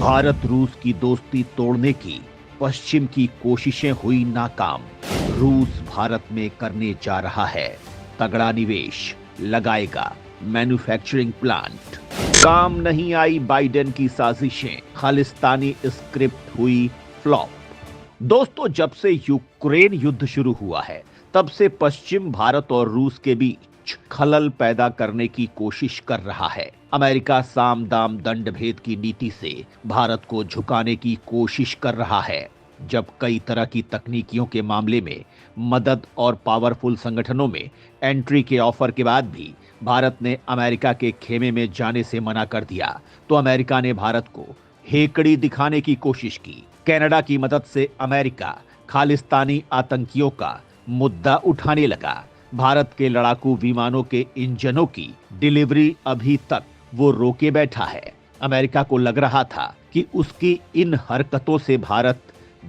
भारत रूस की दोस्ती तोड़ने की पश्चिम की कोशिशें हुई नाकाम। रूस भारत में करने जा रहा है तगड़ा निवेश, लगाएगा मैन्युफैक्चरिंग प्लांट। काम नहीं आई बाइडेन की साजिशें, खालिस्तानी स्क्रिप्ट हुई फ्लॉप। दोस्तों, जब से यूक्रेन युद्ध शुरू हुआ है तब से पश्चिम भारत और रूस के बीच खलल पैदा करने की कोशिश कर रहा है। अमेरिका साम दाम दंड भेद की नीति से भारत को झुकाने की कोशिश कर रहा है। जब कई तरह की तकनीकियों के मामले में मदद और पावरफुल संगठनों में एंट्री के ऑफर के बाद भी भारत ने अमेरिका के खेमे में जाने से मना कर दिया, तो अमेरिका ने भारत को हेकड़ी दिखाने की कोशिश की। कनाडा की मदद से अमेरिका खालिस्तानी आतंकियों का मुद्दा उठाने लगा। भारत के लड़ाकू विमानों के इंजनों की डिलीवरी अभी तक वो रोके बैठा है। अमेरिका को लग रहा था कि उसकी इन हरकतों से भारत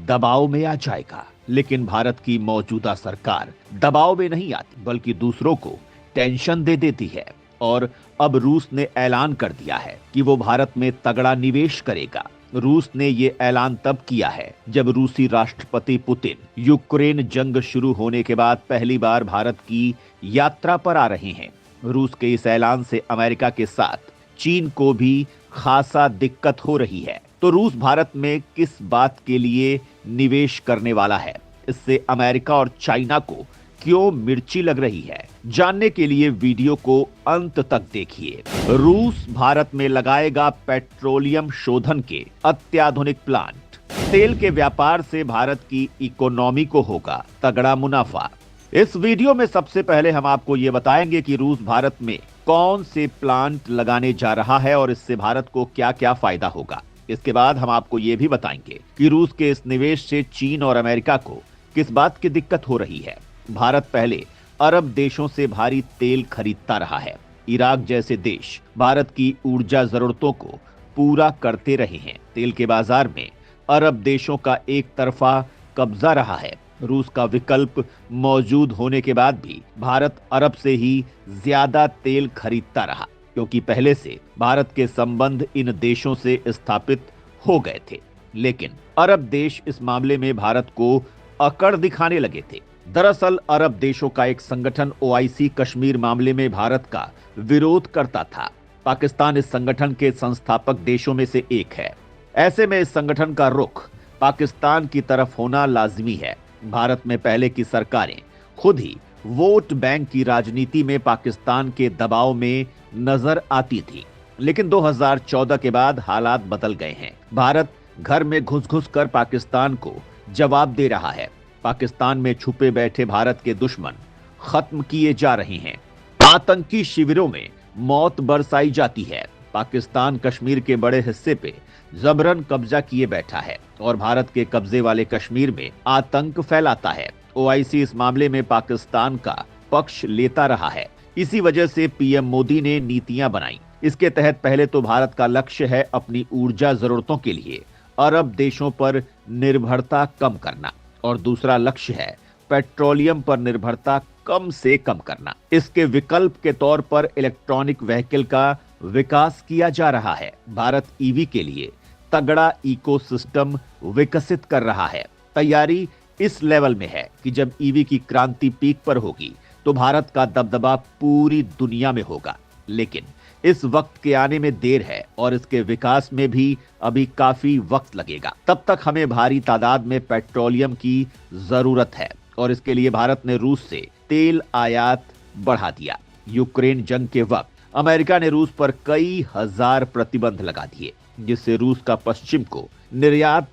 दबाव में आ जाएगा, लेकिन भारत की मौजूदा सरकार दबाव में नहीं आती बल्कि दूसरों को टेंशन दे देती है। और अब रूस ने ऐलान कर दिया है कि वो भारत में तगड़ा निवेश करेगा। रूस ने ये ऐलान तब किया है जब रूसी राष्ट्रपति पुतिन यूक्रेन जंग शुरू होने के बाद पहली बार भारत की यात्रा पर आ रहे हैं। रूस के इस ऐलान से अमेरिका के साथ चीन को भी खासा दिक्कत हो रही है। तो रूस भारत में किस बात के लिए निवेश करने वाला है, इससे अमेरिका और चाइना को क्यों मिर्ची लग रही है, जानने के लिए वीडियो को अंत तक देखिए। रूस भारत में लगाएगा पेट्रोलियम शोधन के अत्याधुनिक प्लांट। तेल के व्यापार से भारत की इकोनॉमी को होगा तगड़ा मुनाफा। इस वीडियो में सबसे पहले हम आपको ये बताएंगे कि रूस भारत में कौन से प्लांट लगाने जा रहा है और इससे भारत को क्या क्या फायदा होगा। इसके बाद हम आपको ये भी बताएंगे कि रूस के इस निवेश से चीन और अमेरिका को किस बात की दिक्कत हो रही है। भारत पहले अरब देशों से भारी तेल खरीदता रहा है। इराक जैसे देश भारत की ऊर्जा जरूरतों को पूरा करते रहे हैं। तेल के बाजार में अरब देशों का एक तरफा कब्जा रहा है। रूस का विकल्प मौजूद होने के बाद भी भारत अरब से ही ज्यादा तेल खरीदता रहा, क्योंकि पहले से भारत के संबंध इन देशों से स्थापित हो गए थे। लेकिन अरब देश इस मामले में भारत को अकड़ दिखाने लगे थे। दरअसल अरब देशों का एक संगठन ओआईसी कश्मीर मामले में भारत का विरोध करता था। पाकिस्तान इस संगठन के संस्थापक देशों में से एक है। ऐसे में इस संगठन का रुख पाकिस्तान की तरफ होना लाजिमी है। भारत में पहले की सरकारें खुद ही वोट बैंक की राजनीति में पाकिस्तान के दबाव में नजर आती थी, लेकिन 2014 के बाद हालात बदल गए हैं। भारत घर में घुस-घुस कर पाकिस्तान को जवाब दे रहा है। पाकिस्तान में छुपे बैठे भारत के दुश्मन खत्म किए जा रहे हैं। आतंकी शिविरों में मौत बरसाई जाती है। पाकिस्तान कश्मीर के बड़े हिस्से पे जबरन कब्जा किए बैठा है और भारत के कब्जे वाले कश्मीर में आतंक फैलाता है। ओआईसी इस मामले में पाकिस्तान का पक्ष लेता रहा है। इसी वजह से पीएम मोदी ने नीतियां बनाई। इसके तहत पहले तो भारत का लक्ष्य है अपनी ऊर्जा जरूरतों के लिए अरब देशों पर निर्भरता कम करना, और दूसरा लक्ष्य है पेट्रोलियम पर निर्भरता कम से कम करना। इसके विकल्प के तौर पर इलेक्ट्रॉनिक व्हीकल का विकास किया जा रहा है। भारत ईवी के लिए तगड़ा इकोसिस्टम विकसित कर रहा है। तैयारी इस लेवल में है कि जब ईवी की क्रांति पीक पर होगी तो भारत का दबदबा पूरी दुनिया में होगा। लेकिन इस वक्त के आने में देर है और इसके विकास में भी अभी काफी वक्त लगेगा। तब तक हमें भारी तादाद में पेट्रोलियम की जरूरत है और इसके लिए भारत ने रूस से तेल आयात बढ़ा दिया। यूक्रेन जंग के वक्त अमेरिका ने रूस पर कई हजार प्रतिबंध लगा दिए, जिससे रूस का पश्चिम को निर्यात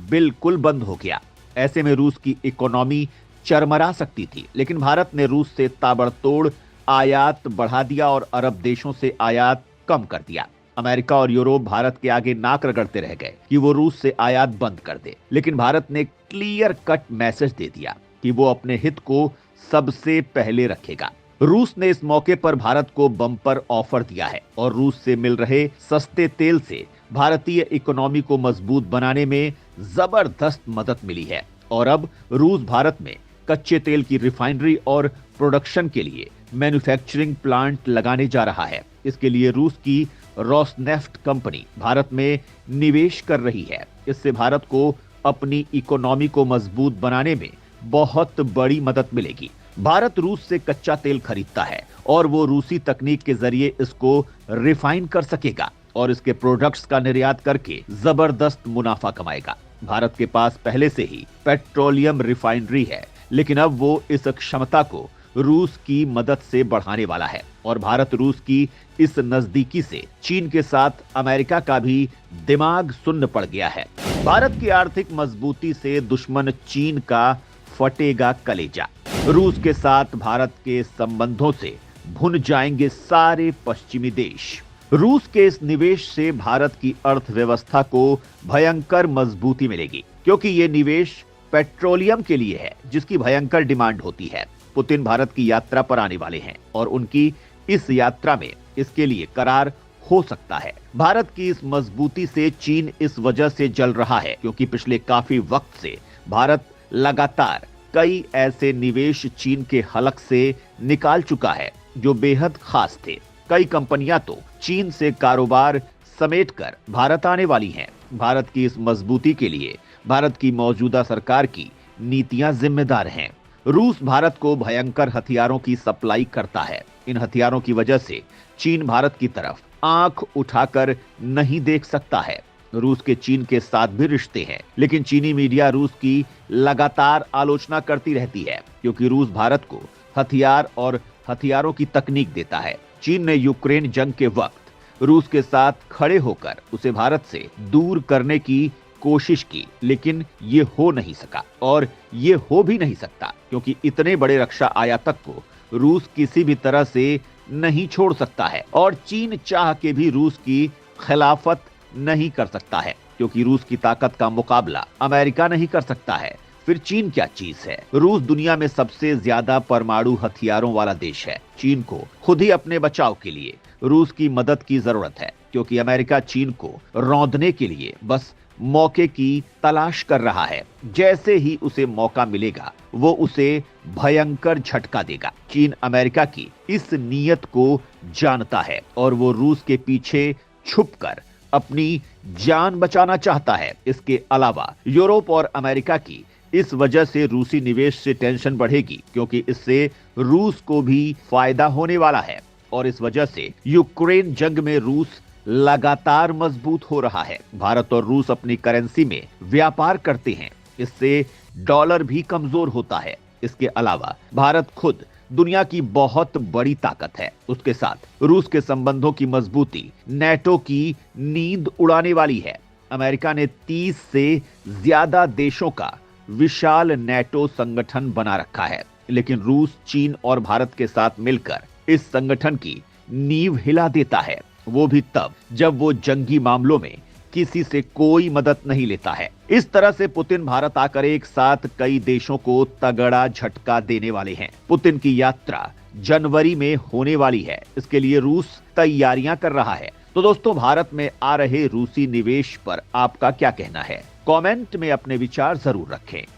बिल्कुल बंद हो गया। ऐसे में रूस की इकोनॉमी चरमरा सकती थी, लेकिन भारत ने रूस से ताबड़तोड़ आयात बढ़ा दिया और अरब देशों से आयात कम कर दिया। अमेरिका और यूरोप भारत के आगे नाक रगड़ते रह गए कि वो रूस से आयात बंद कर दे, लेकिन भारत ने क्लियर कट मैसेज दे दिया कि वो अपने हित को सबसे पहले रखेगा। रूस ने इस मौके पर भारत को बम्पर ऑफर दिया है और रूस से मिल रहे सस्ते तेल से भारतीय इकोनॉमी को मजबूत बनाने में जबरदस्त मदद मिली है। और अब रूस भारत में कच्चे तेल की रिफाइनरी और प्रोडक्शन के लिए मैन्युफैक्चरिंग प्लांट लगाने जा रहा है। इसके लिए रूस की रोसनेफ्ट कंपनी भारत में निवेश कर रही है। इससे भारत को अपनी इकोनॉमी को मजबूत बनाने में बहुत बड़ी मदद मिलेगी। भारत रूस से कच्चा तेल खरीदता है और वो रूसी तकनीक के जरिए इसको रिफाइन कर सकेगा और इसके प्रोडक्ट्स का निर्यात करके जबरदस्त मुनाफा कमाएगा। भारत के पास पहले से ही पेट्रोलियम रिफाइनरी है, लेकिन अब वो इस क्षमता को रूस की मदद से बढ़ाने वाला है और भारत रूस की इस नजदीकी से चीन के साथ अमेरिका का भी दिमाग सुन्न पड़ गया है। भारत की आर्थिक मजबूती से दुश्मन चीन का फटेगा कलेजा। रूस के साथ भारत के संबंधों से भुन जाएंगे सारे पश्चिमी देश। रूस के इस निवेश से भारत की अर्थव्यवस्था को भयंकर मजबूती मिलेगी, क्योंकि ये निवेश पेट्रोलियम के लिए है जिसकी भयंकर डिमांड होती है। पुतिन भारत की यात्रा पर आने वाले हैं और उनकी इस यात्रा में इसके लिए करार हो सकता है। भारत की इस मजबूती से चीन इस वजह से जल रहा है क्योंकि पिछले काफी वक्त से भारत लगातार कई ऐसे निवेश चीन के हलक से निकाल चुका है जो बेहद खास थे। कई कंपनियां तो चीन से कारोबार समेटकर भारत आने वाली हैं। भारत की इस मजबूती के लिए भारत की मौजूदा सरकार की नीतियां जिम्मेदार हैं। रूस भारत को भयंकर हथियारों की सप्लाई करता है। इन हथियारों की वजह से चीन भारत की तरफ आंख उठाकर नहीं देख सकता है। रूस के चीन के साथ भी रिश्ते हैं, लेकिन चीनी मीडिया रूस की लगातार आलोचना करती रहती है क्योंकि रूस भारत को हथियार और हथियारों की तकनीक देता है। चीन ने यूक्रेन जंग के वक्त रूस के साथ खड़े होकर उसे भारत से दूर करने की कोशिश की, लेकिन ये हो नहीं सका और ये हो भी नहीं सकता क्योंकि इतने बड़े रक्षा आयातक को रूस किसी भी तरह से नहीं छोड़ सकता है और चीन चाह के भी रूस की खिलाफत नहीं कर सकता है क्योंकि रूस की ताकत का मुकाबला अमेरिका नहीं कर सकता है। फिर चीन क्या चीज है? रूस दुनिया में सबसे ज्यादा परमाणु हथियारों वाला देश है। चीन को खुद ही अपने बचाव के लिए रूस की मदद की जरूरत है क्योंकि अमेरिका चीन को रौंदने के लिए बस मौके की तलाश कर रहा है। जैसे ही उसे मौका मिलेगा वो उसे भयंकर झटका देगा। चीन अमेरिका की इस नीयत को जानता है और वो रूस के पीछे छुपकर अपनी जान बचाना चाहता है। इसके अलावा यूरोप और अमेरिका की इस वजह से रूसी निवेश से टेंशन बढ़ेगी क्योंकि इससे रूस को भी फायदा होने वाला है और इस वजह से यूक्रेन जंग में रूस लगातार मजबूत हो रहा है। भारत और रूस अपनी करेंसी में व्यापार करते हैं, इससे डॉलर भी कमजोर होता है। इसके अलावा भारत खुद दुनिया की बहुत बड़ी ताकत है। उसके साथ रूस के संबंधों की मजबूती नेटो की नींद उड़ाने वाली है। अमेरिका ने 30 से ज्यादा देशों का विशाल नेटो संगठन बना रखा है, लेकिन रूस चीन और भारत के साथ मिलकर इस संगठन की नींव हिला देता है, वो भी तब जब वो जंगी मामलों में किसी से कोई मदद नहीं लेता है। इस तरह से पुतिन भारत आकर एक साथ कई देशों को तगड़ा झटका देने वाले हैं। पुतिन की यात्रा जनवरी में होने वाली है, इसके लिए रूस तैयारियां कर रहा है। तो दोस्तों, भारत में आ रहे रूसी निवेश पर आपका क्या कहना है? कमेंट में अपने विचार जरूर रखें।